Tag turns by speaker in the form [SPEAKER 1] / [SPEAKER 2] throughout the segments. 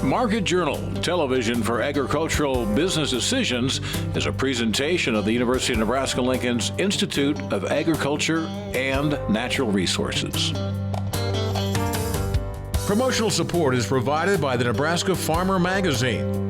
[SPEAKER 1] Market Journal, television for agricultural business decisions, is a presentation of the University of Nebraska-Lincoln's Institute of Agriculture and Natural Resources. Promotional support is provided by the Nebraska Farmer Magazine.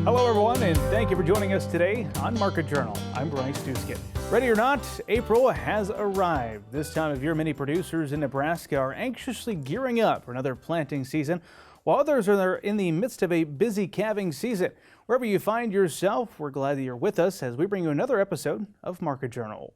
[SPEAKER 2] Hello, everyone, and thank you for joining us today on Market Journal. I'm Bryce Duskin. Ready or not, April has arrived. This time of year, many producers in Nebraska are anxiously gearing up for another planting season, while others are in the midst of a busy calving season. Wherever you find yourself, we're glad that you're with us as we bring you another episode of Market Journal.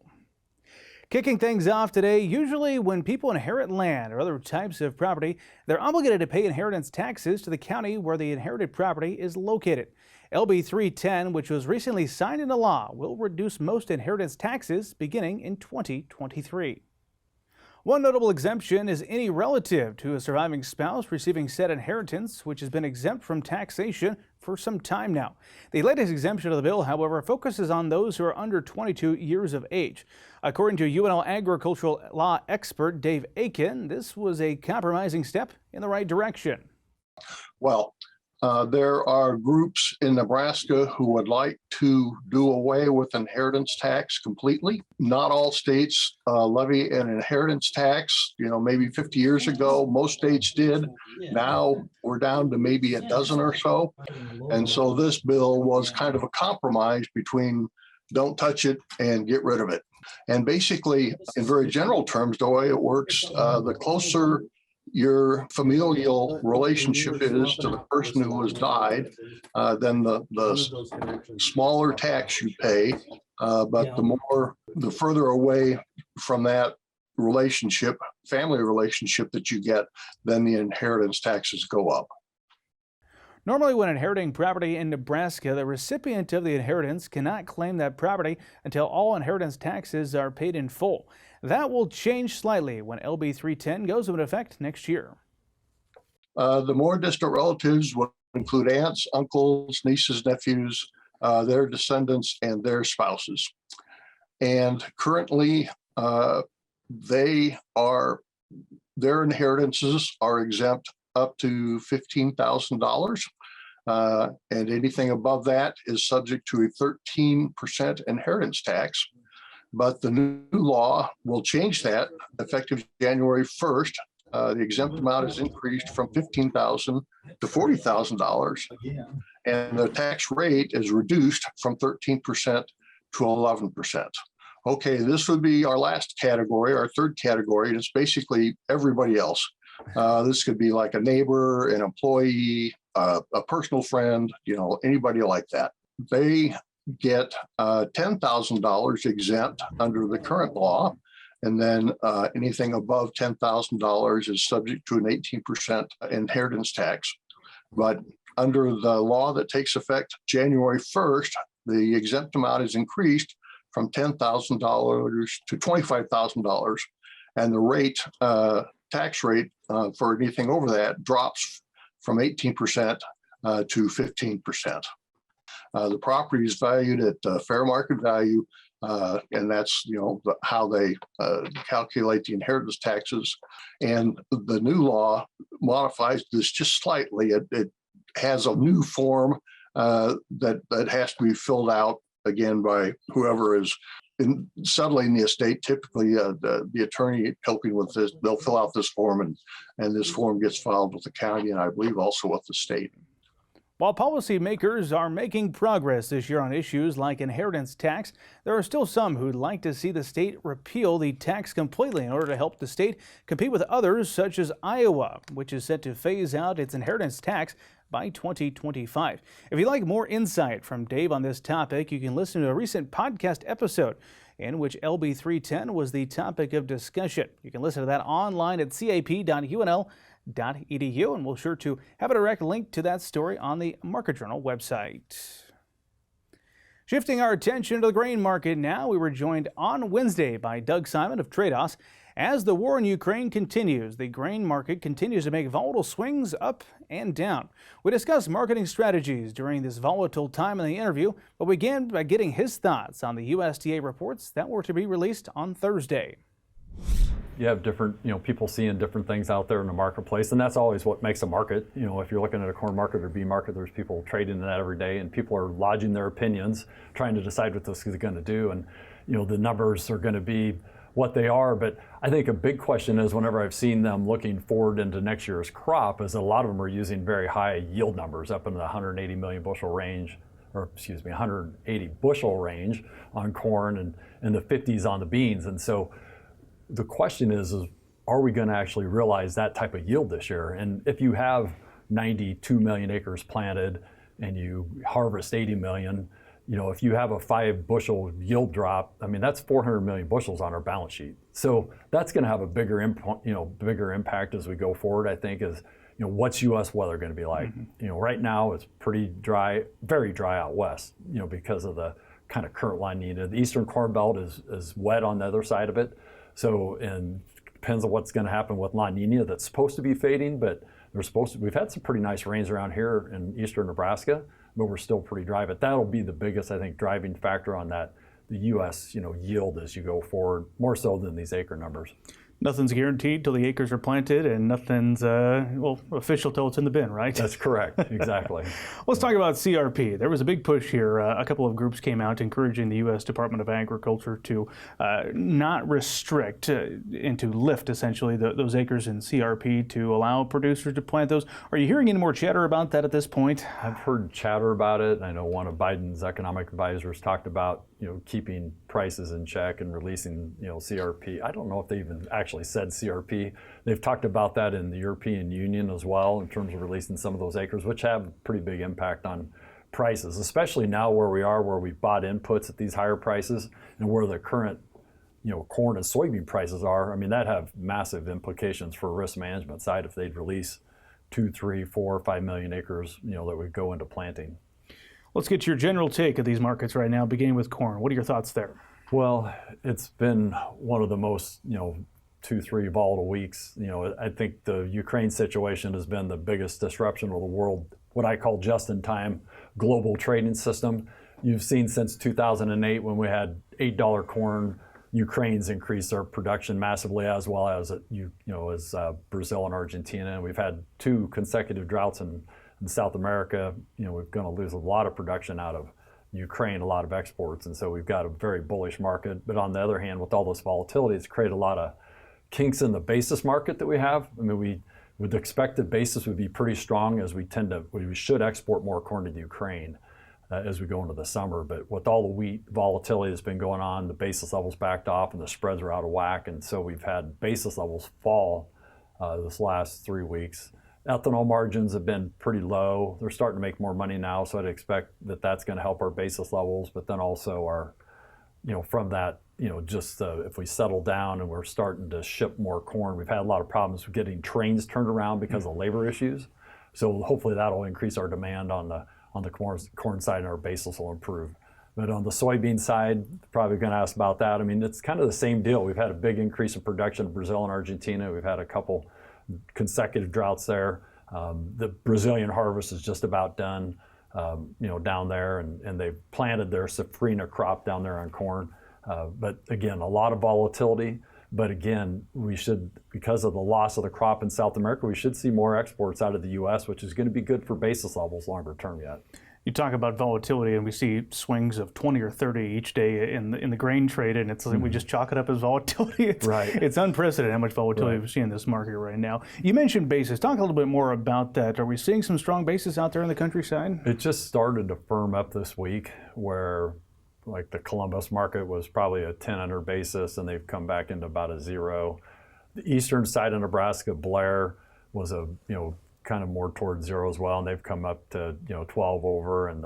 [SPEAKER 2] Kicking things off today, usually when people inherit land or other types of property, they're obligated to pay inheritance taxes to the county where the inherited property is located. LB 310, which was recently signed into law, will reduce most inheritance taxes beginning in 2023. One notable exemption is any relative to a surviving spouse receiving said inheritance, which has been exempt from taxation for some time now. The latest exemption of the bill, however, focuses on those who are under 22 years of age. According to UNL Agricultural Law expert Dave Aiken, this was a compromising step in the right direction.
[SPEAKER 3] Well, there are groups in Nebraska who would like to do away with inheritance tax completely. Not all states levy an inheritance tax. Maybe 50 years ago, most states did. Now we're down to maybe a dozen or so. And so this bill was kind of a compromise between don't touch it and get rid of it. And basically, in very general terms, the way it works, the closer your familial relationship is to the person who has died, then the smaller tax you pay, but the further away from that relationship, family relationship that you get, then the inheritance taxes go up.
[SPEAKER 2] Normally, when inheriting property in Nebraska, the recipient of the inheritance cannot claim that property until all inheritance taxes are paid in full. That will change slightly when LB 310 goes into effect next year.
[SPEAKER 3] The more distant relatives will include aunts, uncles, nieces, nephews, their descendants, and their spouses. And currently, their inheritances are exempt up to $15,000. And anything above that is subject to a 13% inheritance tax. But the new law will change that effective January 1st. The exempt amount is increased from $15,000 to $40,000, and the tax rate is reduced from 13% to 11%. Okay, this would be our last category, our third category, and it's basically everybody else. This could be like a neighbor, an employee, a personal friend, anybody like that. They get $10,000 exempt under the current law, and then anything above $10,000 is subject to an 18% inheritance tax. But under the law that takes effect January 1st, the exempt amount is increased from $10,000 to $25,000, and the rate, tax rate for anything over that drops from 18% to 15%. The property is valued at fair market value, and that's how they calculate the inheritance taxes. And the new law modifies this just slightly. It has a new form that has to be filled out again by whoever is settling the estate. Typically, the attorney helping with this, they'll fill out this form, and this form gets filed with the county, and I believe also with the state.
[SPEAKER 2] While policymakers are making progress this year on issues like inheritance tax, there are still some who'd like to see the state repeal the tax completely in order to help the state compete with others such as Iowa, which is set to phase out its inheritance tax by 2025. If you'd like more insight from Dave on this topic, you can listen to a recent podcast episode in which LB 310 was the topic of discussion. You can listen to that online at cap.unl.edu, and we'll sure to have a direct link to that story on the Market Journal website. Shifting our attention to the grain market now, we were joined on Wednesday by Doug Simon of Tredas. As the war in Ukraine continues, the grain market continues to make volatile swings up and down. We discussed marketing strategies during this volatile time in the interview, but we began by getting his thoughts on the USDA reports that were to be released on Thursday.
[SPEAKER 4] you have different, people seeing different things out there in the marketplace, and that's always what makes a market. If you're looking at a corn market or bean market, there's people trading in that every day, and people are lodging their opinions, trying to decide what this is going to do, and the numbers are going to be what they are. But I think a big question is, whenever I've seen them looking forward into next year's crop, is a lot of them are using very high yield numbers up into the 180 million bushel range, 180 bushel range on corn, and in the 50s on the beans. And so the question is are we going to actually realize that type of yield this year? And if you have 92 million acres planted and you harvest 80 million, if you have a 5 bushel yield drop, I mean, that's 400 million bushels on our balance sheet. So that's going to have a bigger impact as we go forward, I think, is, what's U.S. weather going to be like? Right now it's pretty dry, very dry out west, because of the kind of current La Nina. The eastern corn belt is wet on the other side of it. So, and depends on what's going to happen with La Nina. That's supposed to be fading, but we've had some pretty nice rains around here in eastern Nebraska, but we're still pretty dry. But that'll be the biggest, I think, driving factor on that, the U.S. yield as you go forward, more so than these acre numbers.
[SPEAKER 2] Nothing's guaranteed till the acres are planted, and nothing's official till it's in the bin, right?
[SPEAKER 4] That's correct, exactly.
[SPEAKER 2] Let's talk about CRP. There was a big push here. A couple of groups came out encouraging the U.S. Department of Agriculture to not restrict and to lift, essentially, those acres in CRP to allow producers to plant those. Are you hearing any more chatter about that at this point?
[SPEAKER 4] I've heard chatter about it. I know one of Biden's economic advisors talked about keeping prices in check and releasing, CRP. I don't know if they even actually said CRP. They've talked about that in the European Union as well, in terms of releasing some of those acres, which have a pretty big impact on prices, especially now where we've bought inputs at these higher prices, and where the current, corn and soybean prices are. I mean, that have massive implications for risk management side if they'd release 2, 3, 4, 5 million acres, that would go into planting.
[SPEAKER 2] Let's get your general take of these markets right now, beginning with corn. What are your thoughts there?
[SPEAKER 4] Well, it's been one of the most, 2, 3 volatile weeks. I think the Ukraine situation has been the biggest disruption of the world, what I call just-in-time global trading system. You've seen since 2008, when we had $8 corn, Ukraine's increased their production massively, as well as Brazil and Argentina. And we've had 2 consecutive droughts in South America. We're going to lose a lot of production out of Ukraine, a lot of exports, and so we've got a very bullish market. But on the other hand, with all this volatility, it's created a lot of kinks in the basis market that we have. I mean, we would expect that basis would be pretty strong, as we should export more corn to Ukraine as we go into the summer. But with all the wheat volatility that's been going on, the basis levels backed off and the spreads are out of whack, and so we've had basis levels fall this last 3 weeks. Ethanol margins have been pretty low. They're starting to make more money now, so I'd expect that that's going to help our basis levels. But then also our, from that, if we settle down and we're starting to ship more corn, we've had a lot of problems with getting trains turned around because of labor issues. So hopefully that'll increase our demand on the corn side, and our basis will improve. But on the soybean side, probably going to ask about that. I mean, it's kind of the same deal. We've had a big increase in production in Brazil and Argentina. We've had a couple consecutive droughts there. The Brazilian harvest is just about done, down there, and they've planted their safrinha crop down there on corn. But again, a lot of volatility. But again, we should, because of the loss of the crop in South America, we should see more exports out of the U.S., which is going to be good for basis levels longer term yet.
[SPEAKER 2] You talk about volatility, and we see swings of 20 or 30 each day in the grain trade, and it's like we just chalk it up as volatility. It's unprecedented how much volatility we see in this market right now. You mentioned basis. Talk a little bit more about that. Are we seeing some strong basis out there in the countryside?
[SPEAKER 4] It just started to firm up this week, where like the Columbus market was probably a 10 under basis, and they've come back into about a 0. The eastern side of Nebraska, Blair, was a kind of more towards 0 as well, and they've come up to 12 over. And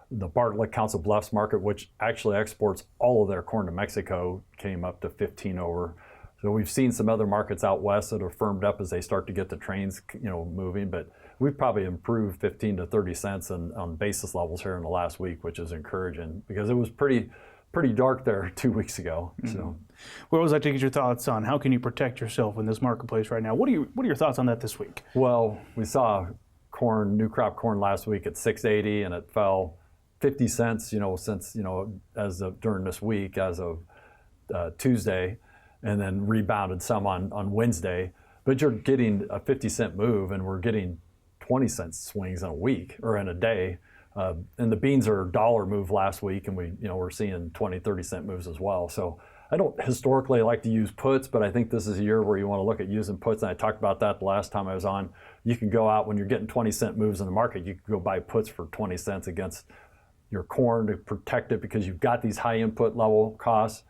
[SPEAKER 4] the Bartlett Council Bluffs market, which actually exports all of their corn to Mexico, came up to 15 over. So we've seen some other markets out west that are firmed up as they start to get the trains moving, but we've probably improved 15 to 30 cents on basis levels here in the last week, which is encouraging, because it was pretty dark there 2 weeks ago. So,
[SPEAKER 2] well, I was like to get your thoughts on how can you protect yourself in this marketplace right now. What are your thoughts on that this week?
[SPEAKER 4] Well, we saw new crop corn last week at 6.80, and it fell 50 cents, since during this week as of Tuesday. and then rebounded some on Wednesday. But you're getting a 50-cent move, and we're getting 20-cent swings in a week or in a day. And the beans are $1 move last week, and we're seeing 20, 30-cent moves as well. So I don't historically like to use puts, but I think this is a year where you want to look at using puts. And I talked about that the last time I was on. You can go out when you're getting 20-cent moves in the market. You can go buy puts for 20 cents against your corn to protect it, because you've got these high input level costs.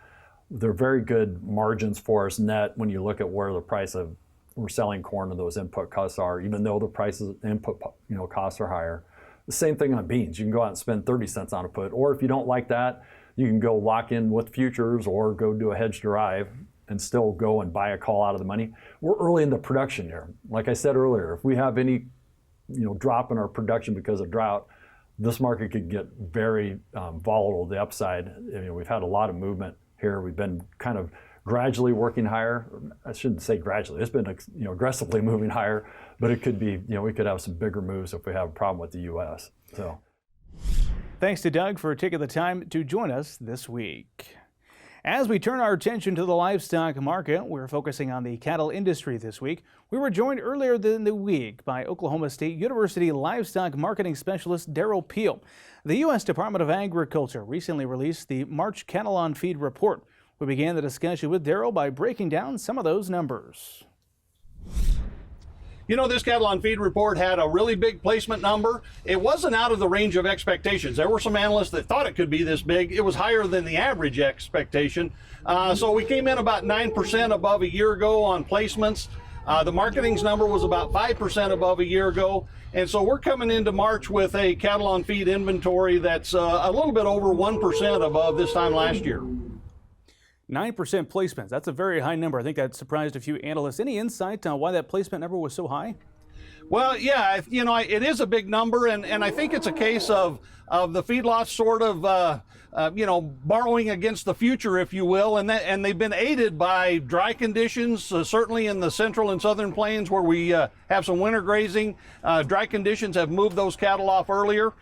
[SPEAKER 4] They're very good margins for us net when you look at where the price of we're selling corn and those input costs are, even though the prices input costs are higher. The same thing on beans. You can go out and spend 30 cents on a put, or if you don't like that, you can go lock in with futures or go do a hedge derive and still go and buy a call out of the money. We're early in the production here. Like I said earlier, if we have any drop in our production because of drought, this market could get very volatile, the upside. We've had a lot of movement here. We've been kind of gradually working higher. I shouldn't say gradually. It's been aggressively moving higher, but it could be, we could have some bigger moves if we have a problem with the U.S. So,
[SPEAKER 2] thanks to Doug for taking the time to join us this week. As we turn our attention to the livestock market, we're focusing on the cattle industry this week. We were joined earlier in the week by Oklahoma State University livestock marketing specialist Derrell. The U.S. Department of Agriculture recently released the March Cattle on Feed report. We began the discussion with Derrell by breaking down some of those numbers.
[SPEAKER 5] This cattle on feed report had a really big placement number. It wasn't out of the range of expectations. There were some analysts that thought it could be this big. It was higher than the average expectation. So we came in about 9% above a year ago on placements. The marketing's number was about 5% above a year ago. And so we're coming into March with a cattle on feed inventory that's a little bit over 1% above this time last year.
[SPEAKER 2] 9% placements. That's a very high number. I think that surprised a few analysts. Any insight on why that placement number was so high?
[SPEAKER 5] Well, yeah, it is a big number, and I think it's a case of the feedlots sort of, borrowing against the future, if you will, and they've been aided by dry conditions, certainly in the central and southern plains where we have some winter grazing. Dry conditions have moved those cattle off earlier.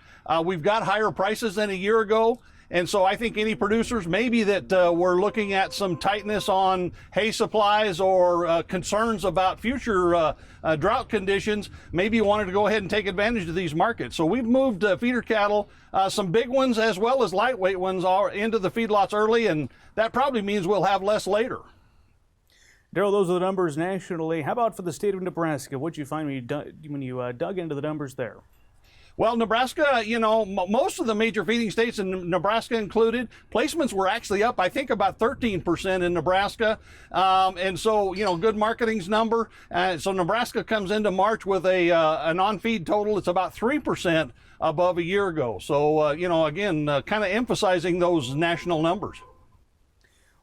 [SPEAKER 5] We've got higher prices than a year ago. And so I think any producers maybe that were looking at some tightness on hay supplies or concerns about future drought conditions maybe wanted to go ahead and take advantage of these markets. So we've moved feeder cattle, some big ones as well as lightweight ones, into the feedlots early, and that probably means we'll have less later.
[SPEAKER 2] Derrell, those are the numbers nationally. How about for the state of Nebraska? What did you find when you dug into the numbers there?
[SPEAKER 5] Well, Nebraska, most of the major feeding states, and Nebraska included, placements were actually up, I think, about 13% in Nebraska. And so, good marketing's number. So Nebraska comes into March with an on-feed total that's about 3% above a year ago. So, again, kind of emphasizing those national numbers.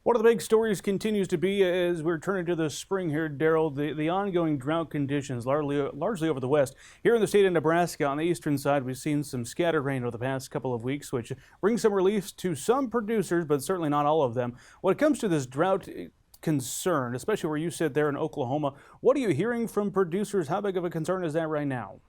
[SPEAKER 2] One of the big stories continues to be, as we're turning to the spring here, Derrell, the ongoing drought conditions, largely over the west. Here in the state of Nebraska, on the eastern side, we've seen some scattered rain over the past couple of weeks, which brings some relief to some producers, but certainly not all of them. When it comes to this drought concern, especially where you sit there in Oklahoma, what are you hearing from producers? How big of a concern is that right now?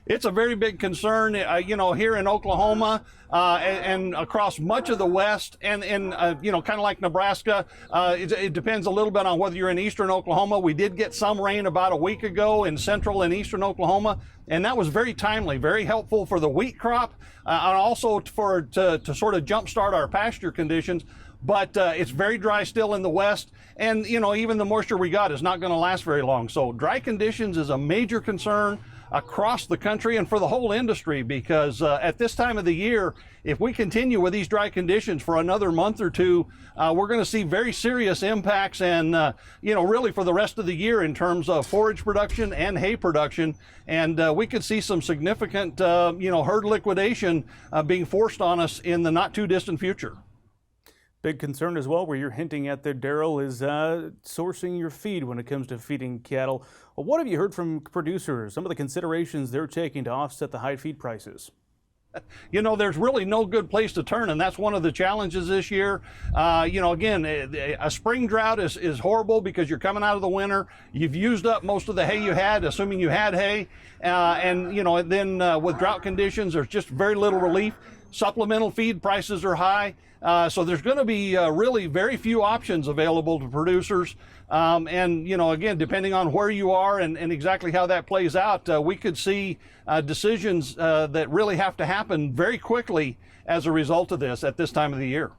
[SPEAKER 5] It's a very big concern, here in Oklahoma and across much of the West, and kind of like Nebraska. It depends a little bit on whether you're in eastern Oklahoma. We did get some rain about a week ago in central and eastern Oklahoma, and that was very timely, very helpful for the wheat crop, and also to sort of jumpstart our pasture conditions. But it's very dry still in the west, and even the moisture we got is not going to last very long. So dry conditions is a major concern across the country and for the whole industry, because at this time of the year, if we continue with these dry conditions for another month or two, we're going to see very serious impacts, and really for the rest of the year in terms of forage production and hay production, and we could see some significant herd liquidation being forced on us in the not too distant future.
[SPEAKER 2] Big concern as well, where you're hinting at there, Derrell, is sourcing your feed when it comes to feeding cattle. Well, what have you heard from producers, some of the considerations they're taking to offset the high feed prices?
[SPEAKER 5] There's really no good place to turn, and that's one of the challenges this year. Again, a spring drought is horrible because you're coming out of the winter. You've used up most of the hay you had, assuming you had hay, and then with drought conditions, there's just very little relief. Supplemental feed prices are high. So there's going to be really very few options available to producers. And, again, depending on where you are and exactly how that plays out, we could see decisions that really have to happen very quickly as a result of this at this time of the year.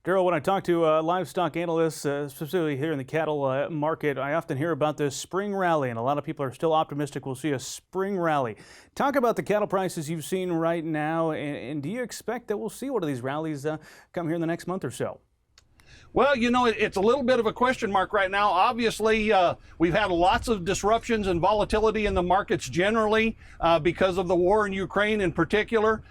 [SPEAKER 2] Derrell, when I talk to livestock analysts, specifically here in the cattle market, I often hear about this spring rally, and a lot of people are still optimistic we'll see a spring rally. Talk about the cattle prices you've seen right now, and do you expect that we'll see one of these rallies come here in the next month or so?
[SPEAKER 5] Well, it's a little bit of a question mark right now. Obviously, we've had lots of disruptions and volatility in the markets generally because of the war in Ukraine in particular.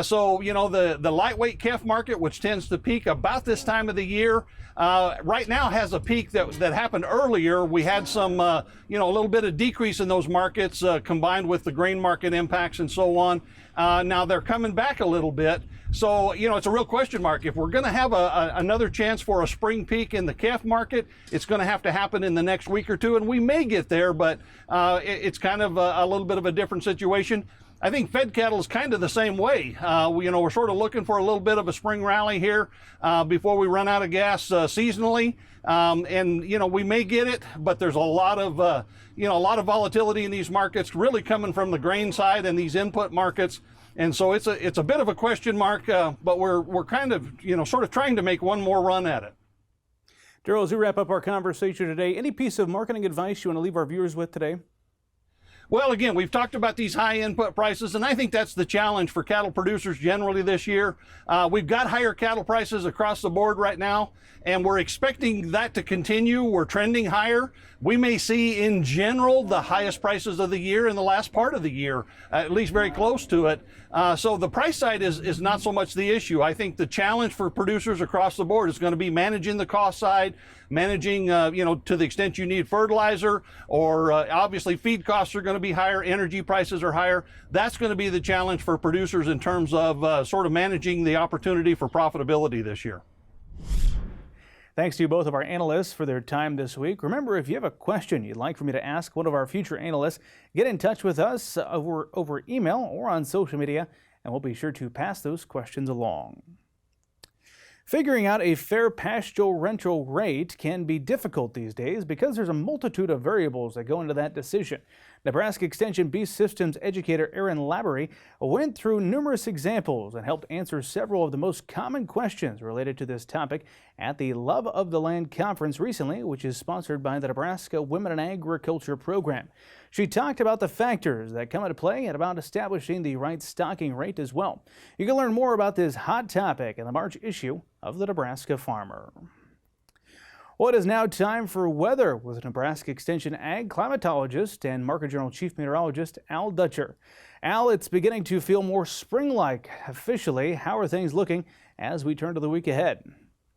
[SPEAKER 5] So, the lightweight calf market, which tends to peak about this time of the year, right now has a peak that happened earlier. We had some, a little bit of decrease in those markets combined with the grain market impacts and so on. Now they're coming back a little bit. So, it's a real question mark. If we're going to have another chance for a spring peak in the calf market, it's going to have to happen in the next week or two, and we may get there, but it's kind of a little bit of a different situation. I think fed cattle is kind of the same way. We're sort of looking for a little bit of a spring rally here before we run out of gas seasonally. And we may get it, but there's a lot of volatility in these markets, really coming from the grain side and these input markets. And so it's a bit of a question mark, but we're kind of sort of trying to make one more run at it.
[SPEAKER 2] Derrell, as we wrap up our conversation today, any piece of marketing advice you want to leave our viewers with today?
[SPEAKER 5] Well, again, we've talked about these high input prices, and I think that's the challenge for cattle producers generally this year. We've got higher cattle prices across the board right now, and we're expecting that to continue. We're trending higher. We may see, in general, the highest prices of the year in the last part of the year, at least very close to it. So the price side is not so much the issue. I think the challenge for producers across the board is going to be managing the cost side, managing, to the extent you need fertilizer, or obviously feed costs are going to be higher, energy prices are higher. That's going to be the challenge for producers in terms of sort of managing the opportunity for profitability this year.
[SPEAKER 2] Thanks to both of our analysts for their time this week. Remember, if you have a question you'd like for me to ask one of our future analysts, get in touch with us over email or on social media, and we'll be sure to pass those questions along. Figuring out a fair pasture rental rate can be difficult these days because there's a multitude of variables that go into that decision. Nebraska Extension Beast Systems educator Aaron Laborie went through numerous examples and helped answer several of the most common questions related to this topic at the Love of the Land conference recently, which is sponsored by the Nebraska Women in Agriculture program. She talked about the factors that come into play and about establishing the right stocking rate as well. You can learn more about this hot topic in the March issue of the Nebraska Farmer. Well, it is now time for weather with Nebraska Extension Ag Climatologist and Market Journal Chief Meteorologist Al Dutcher. Al, it's beginning to feel more spring-like officially. How are things looking as we turn to the week ahead?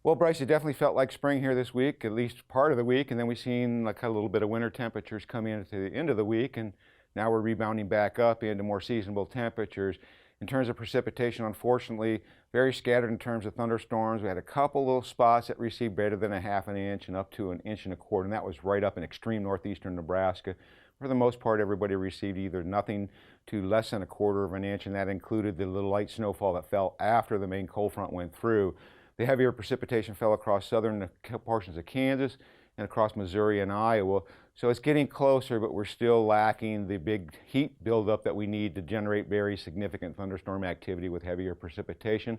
[SPEAKER 6] Well, Bryce, it definitely felt like spring here this week, at least part of the week, and then we've seen like a little bit of winter temperatures come in at the end of the week, and now we're rebounding back up into more seasonable temperatures. In terms of precipitation, unfortunately, very scattered in terms of thunderstorms. We had a couple little spots that received greater than a half an inch and up to an inch and a quarter, and that was right up in extreme northeastern Nebraska. For the most part, everybody received either nothing to less than a quarter of an inch, and that included the little light snowfall that fell after the main cold front went through. The heavier precipitation fell across southern portions of Kansas and across Missouri and Iowa. So it's getting closer, but we're still lacking the big heat buildup that we need to generate very significant thunderstorm activity with heavier precipitation.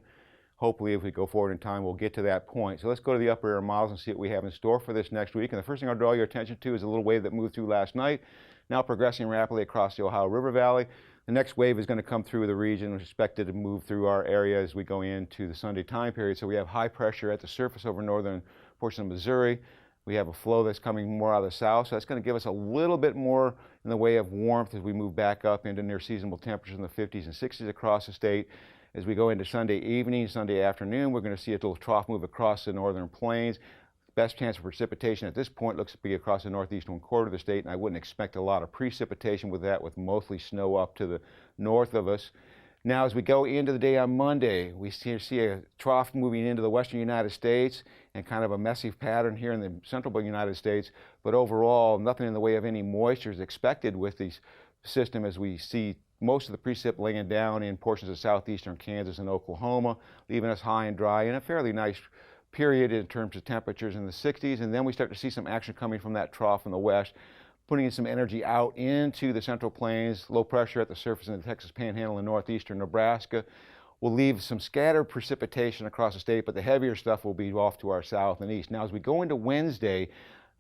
[SPEAKER 6] Hopefully, if we go forward in time, we'll get to that point. So let's go to the upper air miles and see what we have in store for this next week. And the first thing I'll draw your attention to is a little wave that moved through last night, now progressing rapidly across the Ohio River Valley. The next wave is going to come through the region, which is expected to move through our area as we go into the Sunday time period. So we have high pressure at the surface over northern portion of Missouri. We have a flow that's coming more out of the south, so that's going to give us a little bit more in the way of warmth as we move back up into near seasonable temperatures in the 50s and 60s across the state. As we go into Sunday evening, Sunday afternoon, we're going to see a little trough move across the northern plains. Best chance for precipitation at this point looks to be across the northeastern quarter of the state, and I wouldn't expect a lot of precipitation with that, with mostly snow up to the north of us. Now, as we go into the day on Monday, we see a trough moving into the western United States and kind of a messy pattern here in the central United States. But overall, nothing in the way of any moisture is expected with these system as we see most of the precip laying down in portions of southeastern Kansas and Oklahoma, leaving us high and dry in a fairly nice period in terms of temperatures in the 60s. And then we start to see some action coming from that trough in the west, putting some energy out into the Central Plains. Low pressure at the surface in the Texas Panhandle and northeastern Nebraska will leave some scattered precipitation across the state, but the heavier stuff will be off to our south and east. Now, as we go into Wednesday,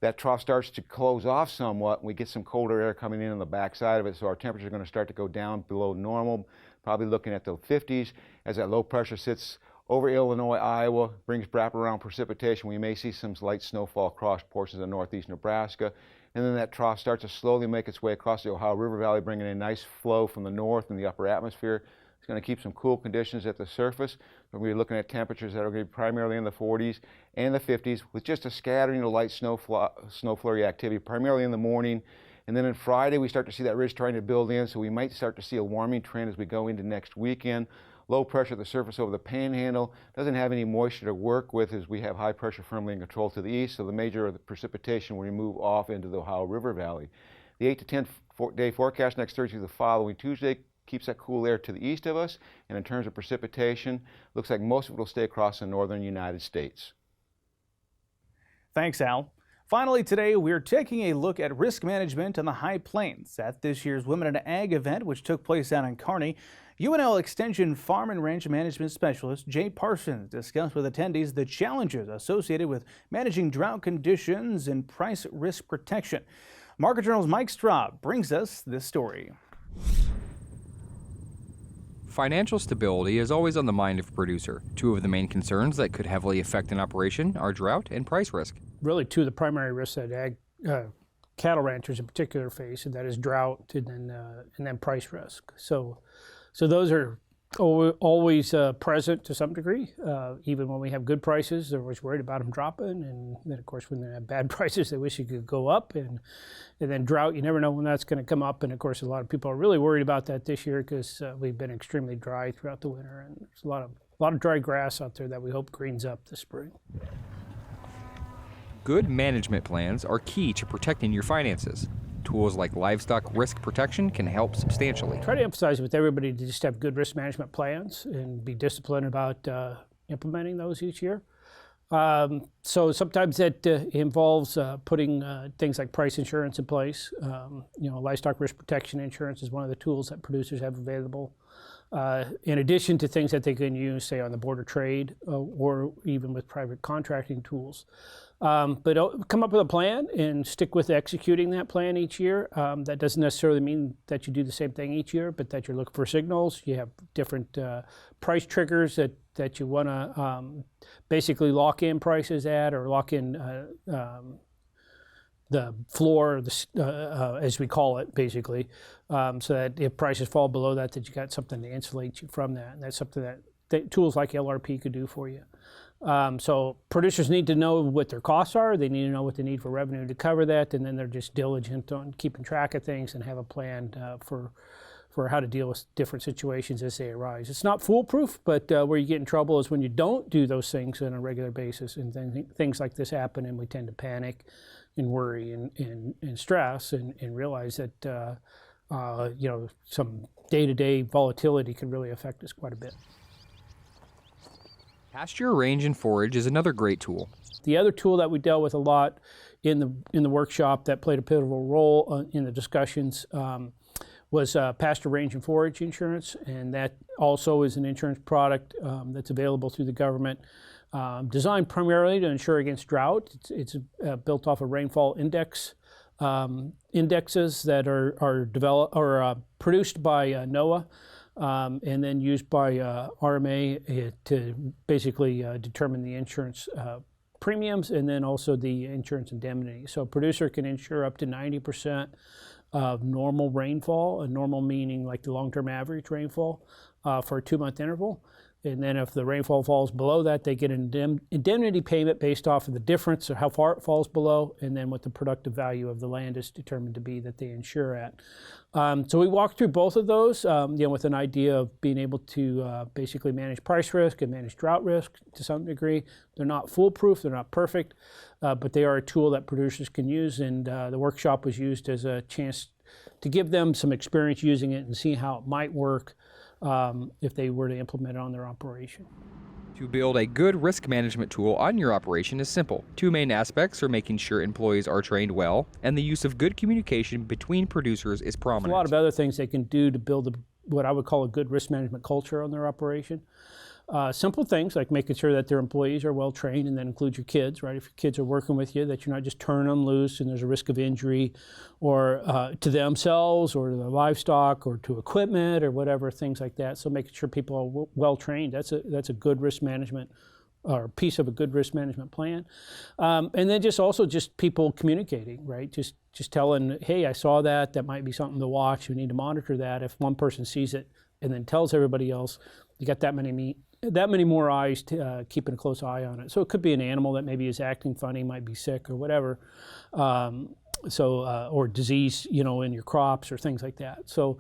[SPEAKER 6] that trough starts to close off somewhat, and we get some colder air coming in on the backside of it, so our temperatures are going to start to go down below normal, probably looking at the 50s as that low pressure sits over Illinois, Iowa, brings wraparound precipitation. We may see some light snowfall across portions of northeast Nebraska. And then that trough starts to slowly make its way across the Ohio River Valley, bringing a nice flow from the north and the upper atmosphere. It's going to keep some cool conditions at the surface. We're going to be looking at temperatures that are going to be primarily in the 40s and the 50s, with just a scattering of light snow flurry activity, primarily in the morning. And then on Friday, we start to see that ridge trying to build in, so we might start to see a warming trend as we go into next weekend. Low pressure at the surface over the Panhandle doesn't have any moisture to work with, as we have high pressure firmly in control to the east, so the major of the precipitation will move off into the Ohio River Valley. The 8 to 10 day forecast next Thursday to the following Tuesday keeps that cool air to the east of us, and in terms of precipitation, looks like most of it will stay across the northern United States.
[SPEAKER 2] Thanks, Al. Finally, today we're taking a look at risk management on the High Plains at this year's Women in Ag event, which took place down in Kearney. UNL Extension Farm and Ranch Management Specialist Jay Parsons discussed with attendees the challenges associated with managing drought conditions and price risk protection. Market Journal's Mike Straub brings us this story.
[SPEAKER 7] Financial stability is always on the mind of a producer. Two of the main concerns that could heavily affect an operation are drought and price risk.
[SPEAKER 8] Really two of the primary risks that cattle ranchers in particular face, and that is drought and then price risk. So those are always present to some degree. Even when we have good prices, they're always worried about them dropping, and then of course when they have bad prices, they wish it could go up. And then drought, you never know when that's going to come up. And of course, a lot of people are really worried about that this year because we've been extremely dry throughout the winter, and there's a lot of dry grass out there that we hope greens up this spring.
[SPEAKER 7] Good management plans are key to protecting your finances. Tools like livestock risk protection can help substantially.
[SPEAKER 8] Try to emphasize with everybody to just have good risk management plans and be disciplined about implementing those each year. So sometimes that involves putting things like price insurance in place. Livestock risk protection insurance is one of the tools that producers have available. In addition to things that they can use, say, on the border trade or even with private contracting tools. But come up with a plan and stick with executing that plan each year. That doesn't necessarily mean that you do the same thing each year, but that you're looking for signals. You have different price triggers that you want to basically lock in prices at, or lock in the floor, as we call it, basically, so that if prices fall below that you got something to insulate you from that. And that's something that tools like LRP could do for you. So producers need to know what their costs are. They need to know what they need for revenue to cover that, and then they're just diligent on keeping track of things and have a plan for how to deal with different situations as they arise. It's not foolproof, but where you get in trouble is when you don't do those things on a regular basis, and then things like this happen, and we tend to panic and worry and stress and realize that some day-to-day volatility can really affect us quite a bit.
[SPEAKER 7] Pasture, range, and forage is another great tool.
[SPEAKER 8] The other tool that we dealt with a lot in the workshop that played a pivotal role in the discussions was pasture, range, and forage insurance, and that also is an insurance product that's available through the government, designed primarily to insure against drought. It's built off of rainfall indexes that are developed or produced by NOAA. And then used by RMA to basically determine the insurance premiums, and then also the insurance indemnity. So a producer can insure up to 90% of normal rainfall, and normal meaning like the long-term average rainfall, for a 2-month interval. And then if the rainfall falls below that, they get an indemnity payment based off of the difference of how far it falls below, and then what the productive value of the land is determined to be that they insure at. So we walked through both of those, with an idea of being able to basically manage price risk and manage drought risk to some degree. They're not foolproof, they're not perfect, but they are a tool that producers can use, and the workshop was used as a chance to give them some experience using it and see how it might work if they were to implement it on their operation.
[SPEAKER 7] To build a good risk management tool on your operation is simple. Two main aspects are making sure employees are trained well, and the use of good communication between producers is prominent.
[SPEAKER 8] There's a lot of other things they can do to build what I would call a good risk management culture on their operation. Simple things like making sure that their employees are well trained, and that includes your kids, right? If your kids are working with you, that you're not just turning them loose and there's a risk of injury or to themselves or to the livestock or to equipment or whatever, things like that. So making sure people are well trained, that's a good risk management or piece of a good risk management plan. And then just people communicating, right? Just telling, hey, I saw that might be something to watch. We need to monitor that. If one person sees it and then tells everybody else, you got that many more eyes keeping a close eye on it. So it could be an animal that maybe is acting funny, might be sick or whatever. Or disease, in your crops or things like that. So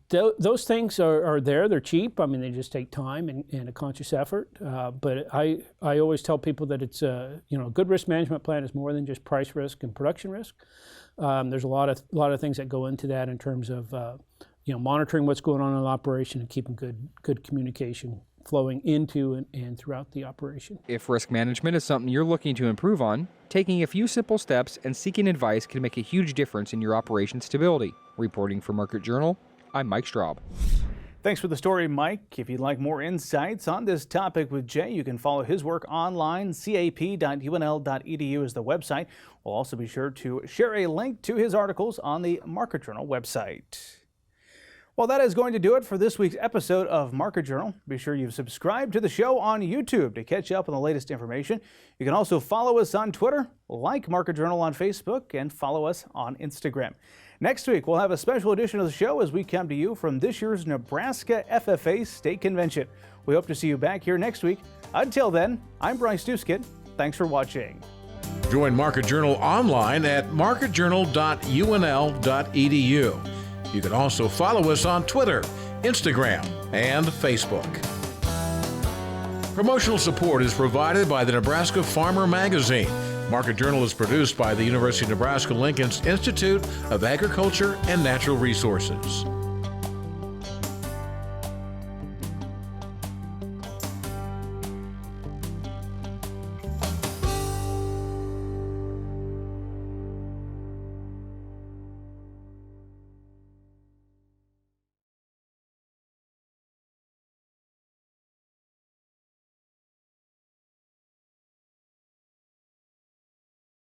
[SPEAKER 8] those things are there. They're cheap. I mean, they just take time and a conscious effort. But I always tell people that it's a good risk management plan is more than just price risk and production risk. There's a lot of things that go into that in terms of monitoring what's going on in the operation and keeping good communication flowing into and throughout the operation.
[SPEAKER 7] If risk management is something you're looking to improve on, taking a few simple steps and seeking advice can make a huge difference in your operation's stability. Reporting for Market Journal, I'm Mike Straub.
[SPEAKER 2] Thanks for the story, Mike. If you'd like more insights on this topic with Jay, you can follow his work online. cap.unl.edu is the website. We'll also be sure to share a link to his articles on the Market Journal website. Well, that is going to do it for this week's episode of Market Journal. Be sure you've subscribed to the show on YouTube to catch up on the latest information. You can also follow us on Twitter, like Market Journal on Facebook, and follow us on Instagram. Next week, we'll have a special edition of the show as we come to you from this year's Nebraska FFA State Convention. We hope to see you back here next week. Until then, I'm Bryce Duskett. Thanks for watching.
[SPEAKER 1] Join Market Journal online at marketjournal.unl.edu. You can also follow us on Twitter, Instagram, and Facebook. Promotional support is provided by the Nebraska Farmer Magazine. Market Journal is produced by the University of Nebraska-Lincoln's Institute of Agriculture and Natural Resources.